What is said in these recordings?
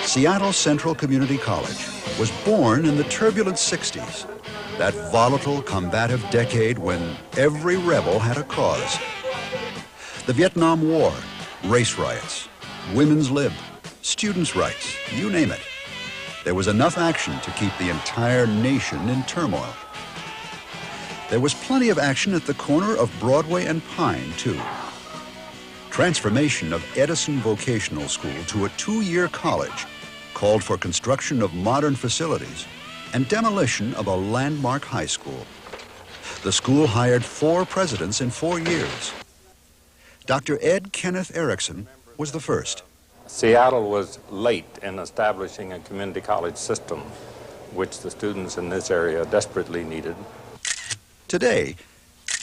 Seattle Central Community College was born in the turbulent 60s, that volatile, combative decade when every rebel had a cause. The Vietnam War, race riots, women's lib, students' rights, you name it. There was enough action to keep the entire nation in turmoil. There was plenty of action at the corner of Broadway and Pine, too. Transformation of Edison Vocational School to a 2-year college called for construction of modern facilities and demolition of a landmark high school. The school hired 4 presidents in 4 years. Dr. Ed Kenneth Erickson was the first. Seattle was late in establishing a community college system, which the students in this area desperately needed. Today,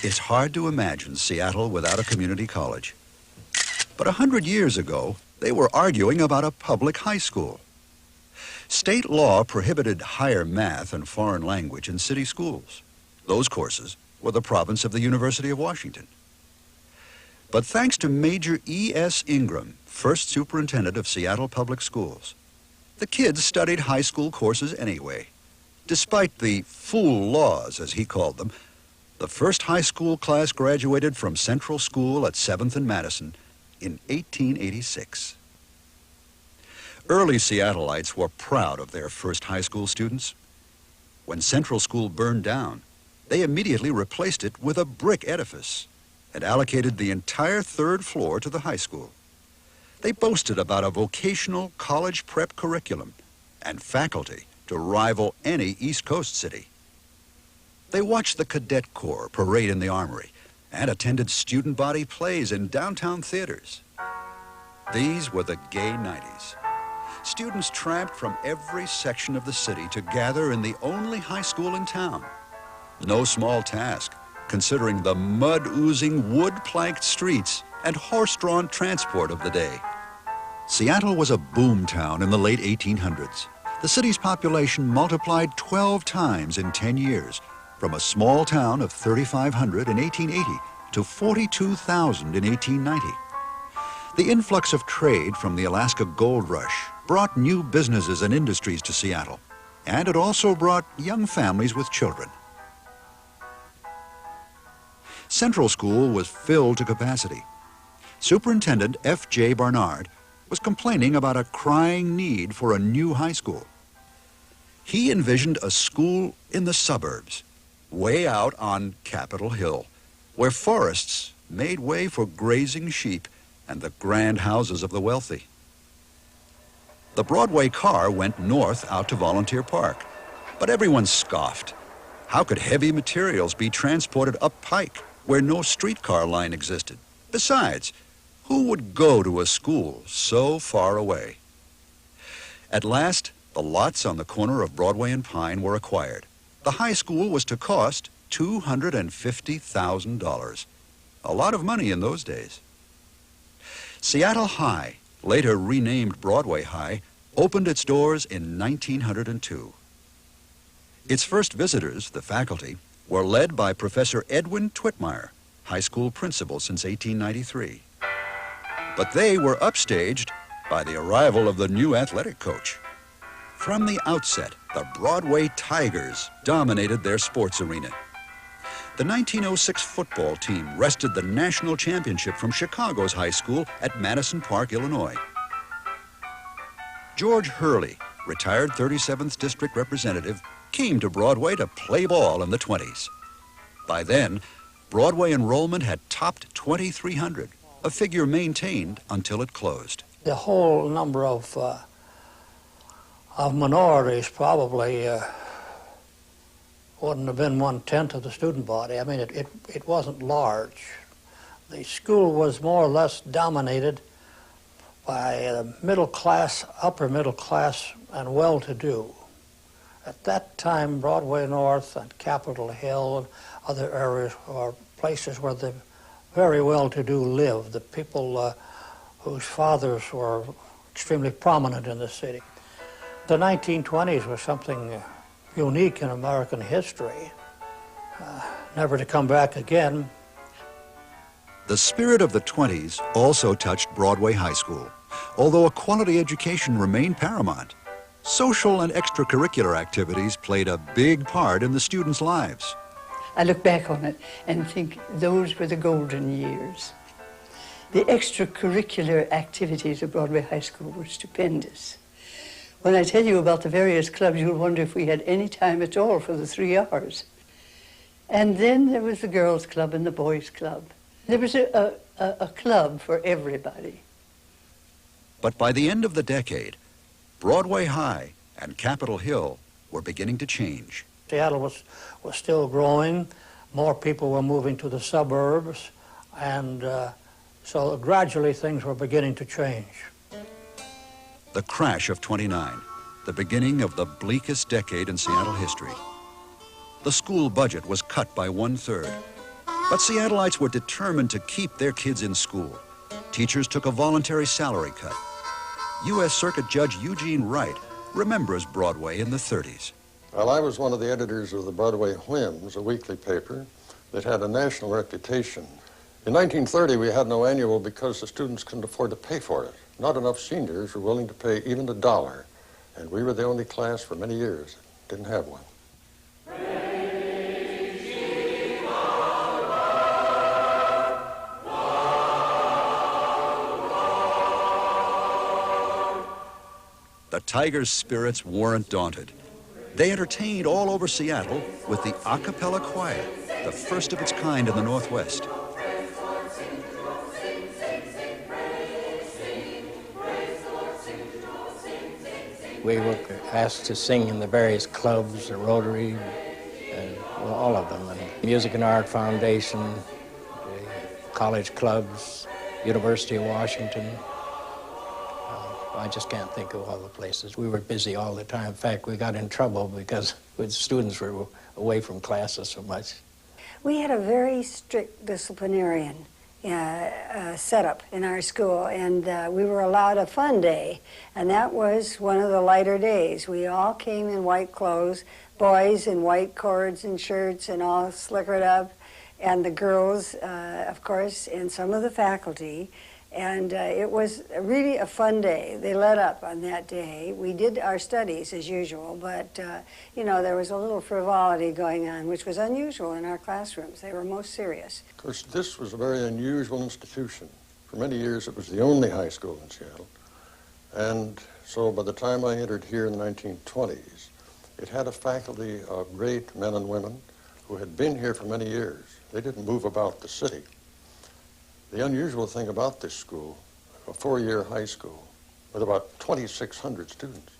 it's hard to imagine Seattle without a community college. But 100 years ago, they were arguing about a public high school. State law prohibited higher math and foreign language in city schools. Those courses were the province of the University of Washington. But thanks to Major E.S. Ingram, first superintendent of Seattle Public Schools, the kids studied high school courses anyway. Despite the fool laws, as he called them, the first high school class graduated from Central School at 7th and Madison in 1886. Early Seattleites were proud of their first high school students. When Central School burned down, they immediately replaced it with a brick edifice and allocated the entire 3rd floor to the high school. They boasted about a vocational college prep curriculum and faculty to rival any East Coast city. They watched the Cadet Corps parade in the Armory and attended student body plays in downtown theaters. These were the gay 90s. Students tramped from every section of the city to gather in the only high school in town. No small task, considering the mud-oozing, wood-planked streets and horse-drawn transport of the day. Seattle was a boom town in the late 1800s. The city's population multiplied 12 times in 10 years, from a small town of 3,500 in 1880 to 42,000 in 1890. The influx of trade from the Alaska Gold Rush brought new businesses and industries to Seattle, and it also brought young families with children. Central School was filled to capacity. Superintendent F.J. Barnard was complaining about a crying need for a new high school. He envisioned a school in the suburbs, way out on Capitol Hill, where forests made way for grazing sheep and the grand houses of the wealthy. The Broadway car went north out to Volunteer Park, but everyone scoffed. How could heavy materials be transported up Pike, where no streetcar line existed? Besides, who would go to a school so far away? At last, the lots on the corner of Broadway and Pine were acquired. The high school was to cost $250,000. A lot of money in those days. Seattle High, later renamed Broadway High, opened its doors in 1902. Its first visitors, the faculty, were led by Professor Edwin Twitmeyer, high school principal since 1893. But they were upstaged by the arrival of the new athletic coach. From the outset, the Broadway Tigers dominated their sports arena. The 1906 football team wrested the national championship from Chicago's high school at Madison Park, Illinois. George Hurley, retired 37th District Representative, came to Broadway to play ball in the 20s. By then, Broadway enrollment had topped 2,300, a figure maintained until it closed. The whole number of minorities probably wouldn't have been 1/10 of the student body. I mean, it wasn't large. The school was more or less dominated by middle class, upper middle class, and well-to-do. At that time, Broadway North and Capitol Hill and other areas were places where the very well-to-do lived, the people whose fathers were extremely prominent in the city. The 1920s was something unique in American history, never to come back again. The spirit of the 20s also touched Broadway High School. Although a quality education remained paramount, social and extracurricular activities played a big part in the students' lives. I look back on it and think those were the golden years. The extracurricular activities at Broadway High School were stupendous. When I tell you about the various clubs, you'll wonder if we had any time at all for the 3 hours. And then there was the girls' club and the boys' club. There was a club for everybody. But by the end of the decade, Broadway High and Capitol Hill were beginning to change. Seattle was still growing. More people were moving to the suburbs, and so gradually things were beginning to change. The crash of '29, the beginning of the bleakest decade in Seattle history. The school budget was cut by 1/3, but Seattleites were determined to keep their kids in school. Teachers took a voluntary salary cut. U.S. Circuit Judge Eugene Wright remembers Broadway in the '30s. Well, I was one of the editors of the Broadway Whims, a weekly paper that had a national reputation. In 1930, we had no annual because the students couldn't afford to pay for it. Not enough seniors were willing to pay even $1, and we were the only class for many years that didn't have one. The Tigers' spirits weren't daunted. They entertained all over Seattle with the a cappella choir, the first of its kind in the Northwest. We were asked to sing in the various clubs, the Rotary, well, all of them, and Music and Art Foundation, the college clubs, University of Washington. I just can't think of all the places. We were busy all the time. In fact, we got in trouble because the students were away from classes so much. We had a very strict disciplinarian setup in our school, and we were allowed a fun day, and that was one of the lighter days. We all came in white clothes, boys in white cords and shirts and all slickered up, and the girls, of course, and some of the faculty. And it was really a fun day. They let up on that day. We did our studies as usual, but you know, there was a little frivolity going on, which was unusual in our classrooms. They were most serious. Of course, this was a very unusual institution. For many years, it was the only high school in Seattle. And so by the time I entered here in the 1920s, it had a faculty of great men and women who had been here for many years. They didn't move about the city. The unusual thing about this school, a 4-year high school with about 2,600 students,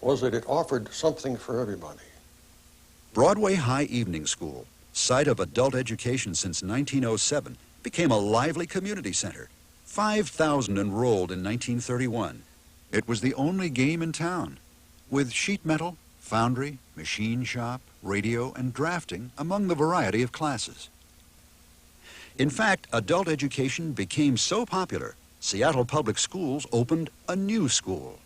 was that it offered something for everybody. Broadway High Evening School, site of adult education since 1907, became a lively community center. 5,000 enrolled in 1931. It was the only game in town, with sheet metal, foundry, machine shop, radio, and drafting among the variety of classes. In fact, adult education became so popular, Seattle Public Schools opened a new school.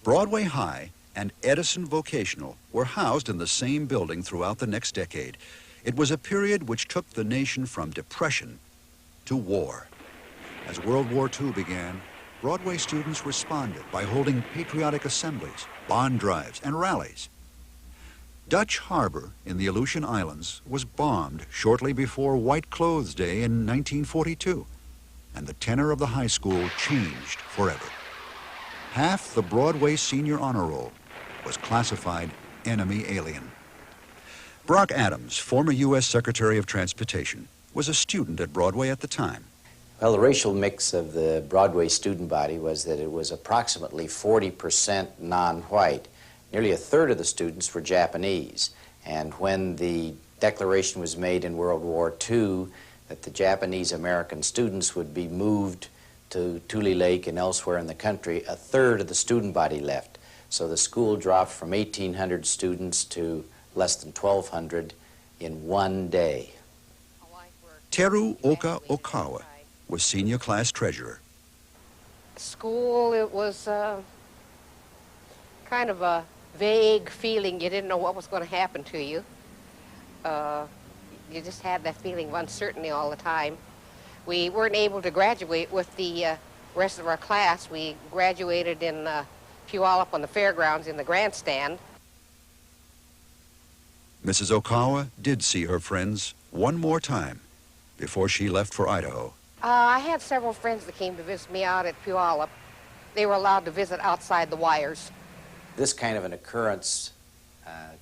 Broadway High and Edison Vocational were housed in the same building throughout the next decade. It was a period which took the nation from depression to war. As World War II began, Broadway students responded by holding patriotic assemblies, bond drives, and rallies. Dutch Harbor in the Aleutian Islands was bombed shortly before White Clothes Day in 1942, and the tenor of the high school changed forever. Half the Broadway Senior Honor Roll was classified enemy alien. Brock Adams, former U.S. Secretary of Transportation, was a student at Broadway at the time. Well, the racial mix of the Broadway student body was that it was approximately 40% non-white. Nearly 1/3 of the students were Japanese, and when the declaration was made in World War II that the Japanese American students would be moved to Tule Lake and elsewhere in the country, 1/3 of the student body left. So the school dropped from 1,800 students to less than 1,200 in one day. Teru Oka Okawa was senior class treasurer. School, it was kind of a vague feeling. You didn't know what was going to happen to you. You just had that feeling of uncertainty all the time. We weren't able to graduate with the rest of our class, we graduated in Puyallup on the fairgrounds in the grandstand. Mrs. Okawa did see her friends one more time before she left for Idaho. I had several friends that came to visit me out at Puyallup. They were allowed to visit outside the wires. This kind of an occurrence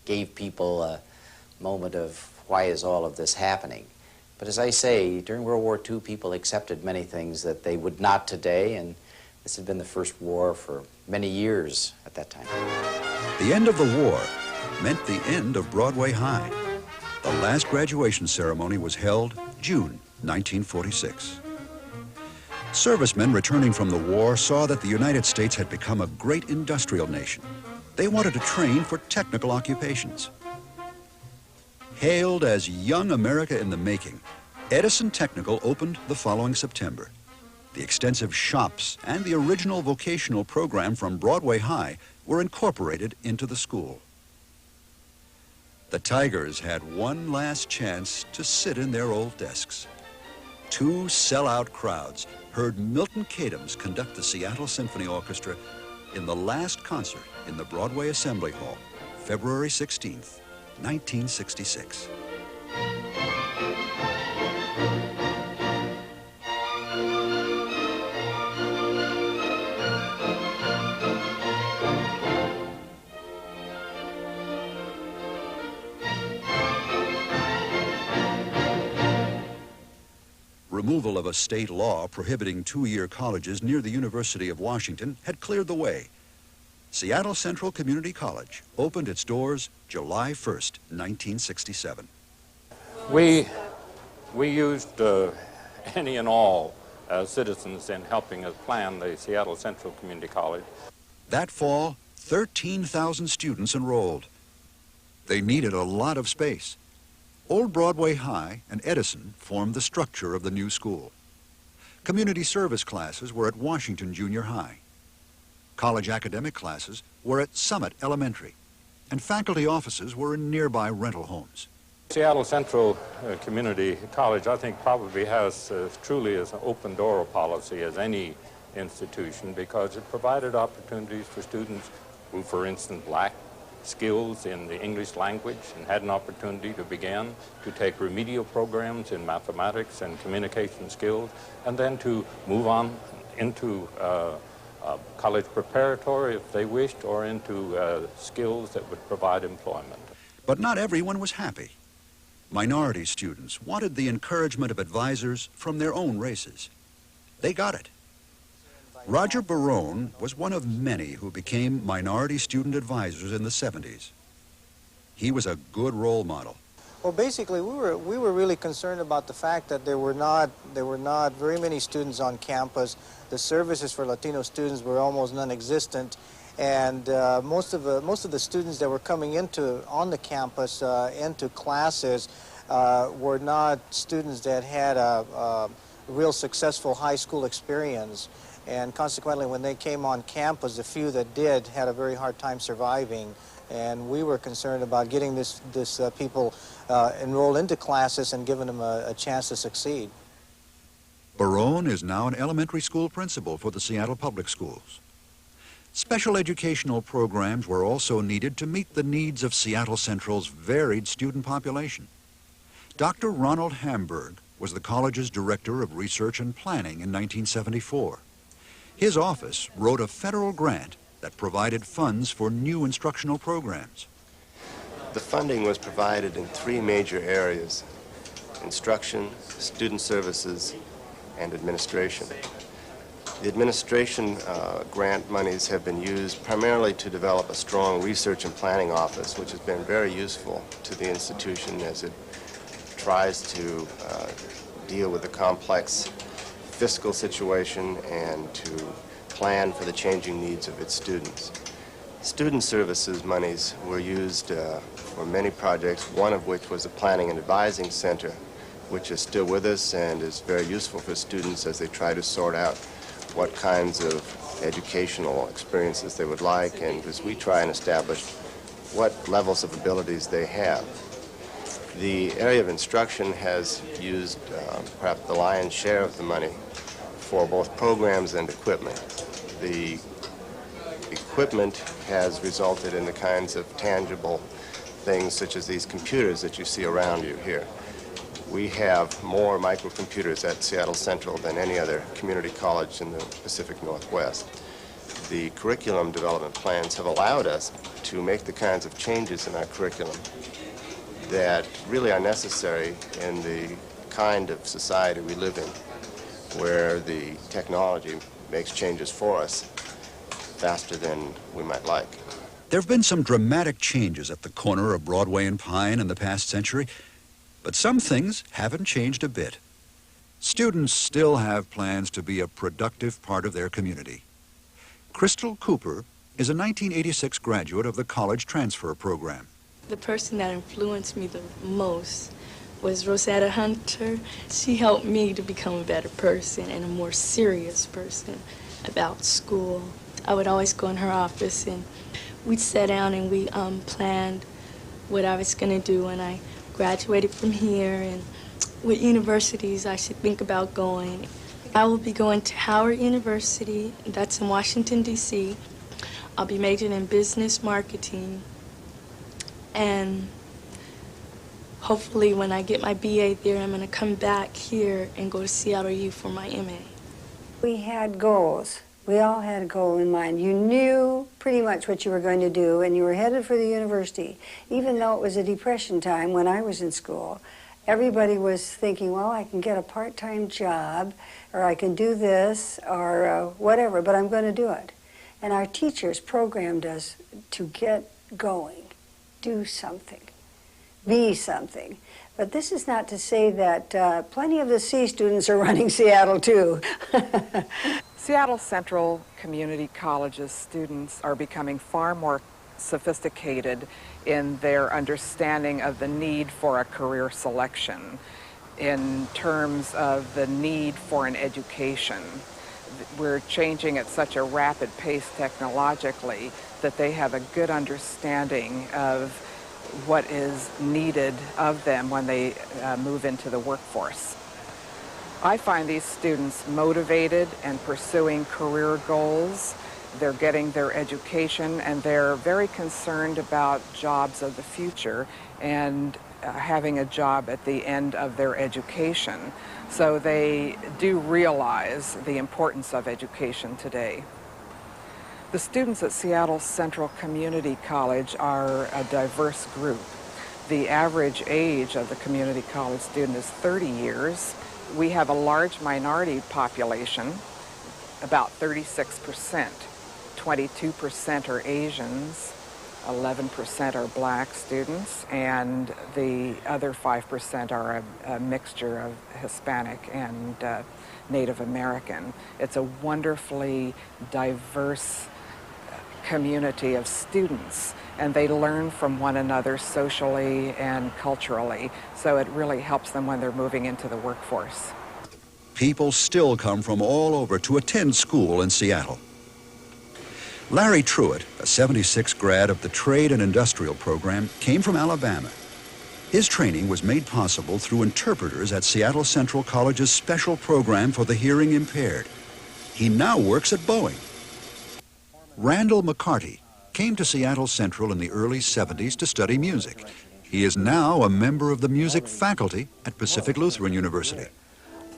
gave people a moment of why is all of this happening. But as I say, during World War II, people accepted many things that they would not today, and this had been the first war for many years at that time. The end of the war meant the end of Broadway High. The last graduation ceremony was held June 1946. Servicemen returning from the war saw that the United States had become a great industrial nation. They wanted to train for technical occupations. Hailed as Young America in the Making, Edison Technical opened the following September. The extensive shops and the original vocational program from Broadway High were incorporated into the school. The Tigers had one last chance to sit in their old desks. Two sellout crowds heard Milton Katims conduct the Seattle Symphony Orchestra in the last concert in the Broadway Assembly Hall, February 16th, 1966. Removal of a state law prohibiting two-year colleges near the University of Washington had cleared the way. Seattle Central Community College opened its doors July 1st, 1967. We used any and all citizens in helping us plan the Seattle Central Community College. That fall, 13,000 students enrolled. They needed a lot of space. Old Broadway High and Edison formed the structure of the new school. Community service classes were at Washington Junior High. College academic classes were at Summit Elementary, and faculty offices were in nearby rental homes. Seattle Central Community College, I think, probably has truly as an open-door policy as any institution, because it provided opportunities for students who, for instance, lacked skills in the English language and had an opportunity to begin to take remedial programs in mathematics and communication skills, and then to move on into college preparatory if they wished, or into skills that would provide employment. But not everyone was happy. Minority students wanted the encouragement of advisors from their own races. They got it. Roger Barone was one of many who became minority student advisors in the 70s. He was a good role model. Well, basically, we were really concerned about the fact that there were not very many students on campus. The services for Latino students were almost non-existent, and most of the students that were coming on the campus into classes were not students that had a real successful high school experience. And consequently, when they came on campus, the few that did had a very hard time surviving. And we were concerned about getting this people enrolled into classes and giving them a chance to succeed. Barone is now an elementary school principal for the Seattle Public Schools. Special educational programs were also needed to meet the needs of Seattle Central's varied student population. Dr. Ronald Hamburg was the college's Director of Research and Planning in 1974. His office wrote a federal grant that provided funds for new instructional programs. The funding was provided in three major areas: instruction, student services, and administration. The administration grant monies have been used primarily to develop a strong research and planning office, which has been very useful to the institution as it tries to deal with the complex fiscal situation and to plan for the changing needs of its students. Student services monies were used for many projects, one of which was a planning and advising center, which is still with us and is very useful for students as they try to sort out what kinds of educational experiences they would like, and as we try and establish what levels of abilities they have. The area of instruction has used perhaps the lion's share of the money for both programs and equipment. The equipment has resulted in the kinds of tangible things such as these computers that you see around you here. We have more microcomputers at Seattle Central than any other community college in the Pacific Northwest. The curriculum development plans have allowed us to make the kinds of changes in our curriculum that really are necessary in the kind of society we live in, where the technology makes changes for us faster than we might like. There have been some dramatic changes at the corner of Broadway and Pine in the past century, but some things haven't changed a bit. Students still have plans to be a productive part of their community. Crystal Cooper is a 1986 graduate of the college transfer program. The person that influenced me the most was Rosetta Hunter. She helped me to become a better person and a more serious person about school. I would always go in her office and we'd sit down and we planned what I was going to do when I graduated from here and what universities I should think about going. I will be going to Howard University, that's in Washington, D.C. I'll be majoring in business marketing, and hopefully when I get my BA there, I'm going to come back here and go to Seattle U for my MA. We had goals. We all had a goal in mind. You knew pretty much what you were going to do, and you were headed for the university. Even though it was a depression time when I was in school, everybody was thinking, well, I can get a part-time job, or I can do this, or whatever, but I'm going to do it. And our teachers programmed us to get going, do something, be something. But this is not to say that plenty of the C students are running Seattle too. Seattle Central Community College's students are becoming far more sophisticated in their understanding of the need for a career selection, in terms of the need for an education. We're changing at such a rapid pace technologically that they have a good understanding of what is needed of them when they move into the workforce. I find these students motivated and pursuing career goals. They're getting their education, and they're very concerned about jobs of the future and having a job at the end of their education. So they do realize the importance of education today. The students at Seattle Central Community College are a diverse group. The average age of the community college student is 30 years. We have a large minority population, about 36%. 22% are Asians, 11% are black students, and the other 5% are a mixture of Hispanic and Native American. It's a wonderfully diverse community of students, and they learn from one another socially and culturally, so it really helps them when they're moving into the workforce. People still come from all over to attend school in Seattle. Larry Truitt, a 76 grad of the Trade and Industrial program, came from Alabama. His training was made possible through interpreters at Seattle Central College's special program for the hearing impaired. He now works at Boeing. Randall McCarty came to Seattle Central in the early 70s to study music. He is now a member of the music faculty at Pacific Lutheran University.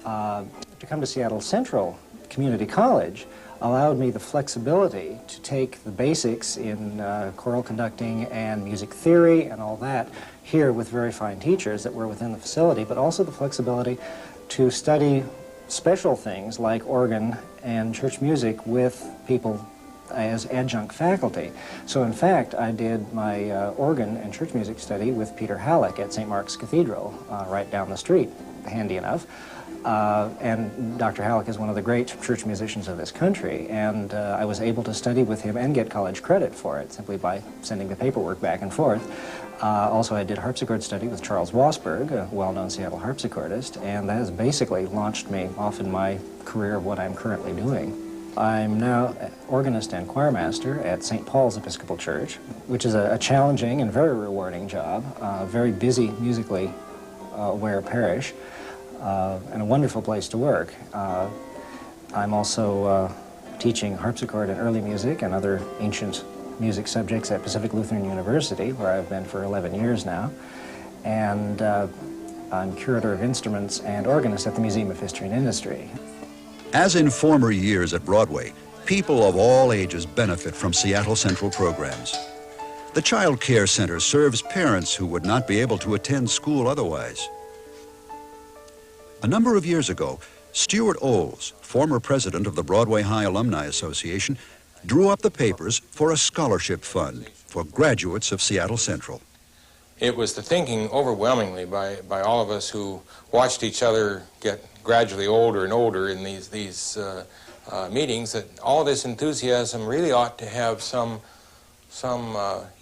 To come to Seattle Central Community College allowed me the flexibility to take the basics in choral conducting and music theory and all that here with very fine teachers that were within the facility, but also the flexibility to study special things like organ and church music with people as adjunct faculty. So in fact, I did my organ and church music study with Peter Halleck at St. Mark's Cathedral, right down the street, handy enough. And Dr. Halleck is one of the great church musicians of this country, and I was able to study with him and get college credit for it simply by sending the paperwork back and forth. Also, I did harpsichord study with Charles Wasberg, a well-known Seattle harpsichordist, and that has basically launched me off in my career of what I'm currently doing. I'm now organist and choirmaster at St. Paul's Episcopal Church, which is a challenging and very rewarding job, very busy, musically aware parish, and a wonderful place to work. I'm also teaching harpsichord and early music and other ancient music subjects at Pacific Lutheran University, where I've been for 11 years now. And I'm curator of instruments and organist at the Museum of History and Industry. As in former years at Broadway, people of all ages benefit from Seattle Central programs. The Child Care Center serves parents who would not be able to attend school otherwise. A number of years ago, Stuart Olds, former president of the Broadway High Alumni Association, drew up the papers for a scholarship fund for graduates of Seattle Central. It was the thinking overwhelmingly by all of us who watched each other get gradually older and older in these meetings that all this enthusiasm really ought to have some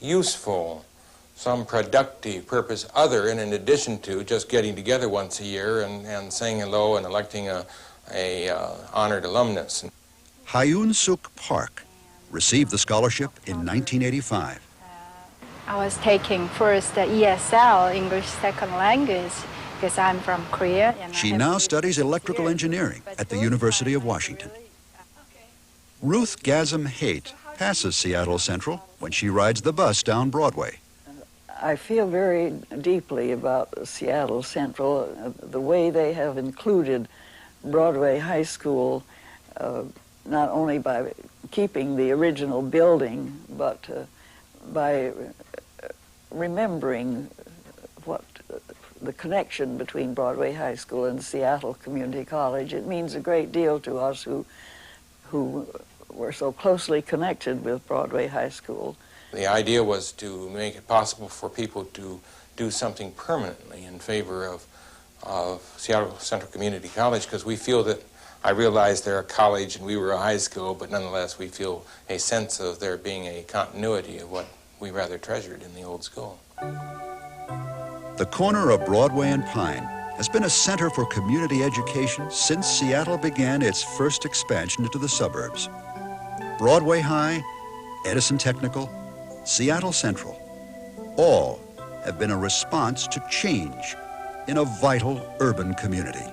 useful, some productive purpose other and in addition to just getting together once a year and saying hello and electing a honored alumnus. Hyun Suk Park received the scholarship in 1985. I was taking first the ESL, English Second Language, because I'm from Korea. She now studies electrical engineering at the University of Washington. Ruth Gasm Haight passes Seattle Central when she rides the bus down Broadway. I feel very deeply about Seattle Central, the way they have included Broadway High School, not only by keeping the original building, but by remembering what the connection between Broadway High School and Seattle Community College. It means a great deal to us who were so closely connected with Broadway High School. The idea was to make it possible for people to do something permanently in favor of Seattle Central Community College, because we feel that, I realize they're a college and we were a high school, but nonetheless we feel a sense of there being a continuity of what we rather treasured in the old school. The corner of Broadway and Pine has been a center for community education since Seattle began its first expansion into the suburbs. Broadway High, Edison Technical, Seattle Central, all have been a response to change in a vital urban community.